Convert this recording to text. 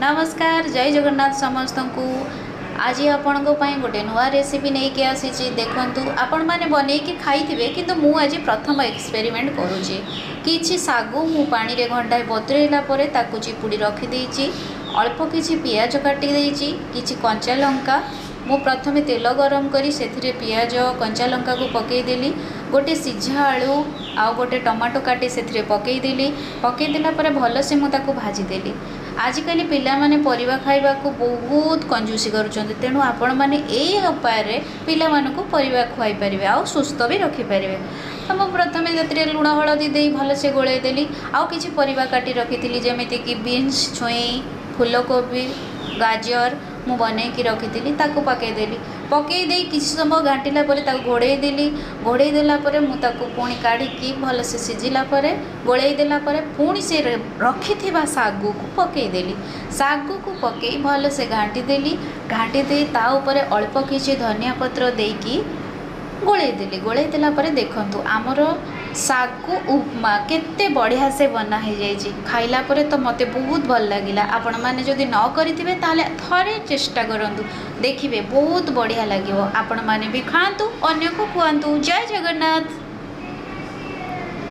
नमस्कार जय जगन्नाथ समस्त को आज आपण गोटे नुआ रेसिपी नहीं के आसी देखु आपण मैंने बनईकि खाई किंतु मु आज प्रथम एक्सपेरिमेंट करुँची कि सागु मु पानी रे घंटाए बतुरेला ताकू चिपुड़ी रखिदेची अल्प किछि पियाज काटी देची किछि कंचा लंका मु प्रथमे तेल गरम करी सेथिरे पियाज कंचा लंका को पकईदेली गोटे सिझा आलू आउ गोटे टमाटो काटी सेथिरे पकईदेली पकईदेला भल से मुझे भाजीदेली आजिकल पिला माने परिबा खाइबा को बहुत कंजूसी करुछन्ते तेणु आपण माने एई उपाय रे पिला मानको परिबा खुआई परिबे आ सुस्थ भी रखि परिबे। तो मु प्रथमे जतिरे लुण हळदी देई भल से गोळेई देली आ किछि परिबा काटी रखिथिली जेमिति कि बीन्स छुई फूलकोबी गाजर मु बनईकि रखी ताकू पकईदेली पकईदे किसी समय घाटिला घोड़े देली घोड़े देला मुझे पुणी काढ़ी भल से सिझिला गोड़े देला पुणी से रखि सागु को पकईदेली सागु को पकई भल से घाटीदेली घाटी ता ऊपर अल्प किसी धनिया पत्र देकी गोड़ेदेली गोड़े देला देखंतु आमर सागु उपमा केते बढ़िया से बना हो जाइए खाइला तो मते बहुत भल लगिला। आपण माने जदि न करिथिबे ताले थरे चेष्टा करंतु देखिबे बहुत बढ़िया लागिवो। आपण माने भी खांतु अन्य को खुआंतु। जय जगन्नाथ।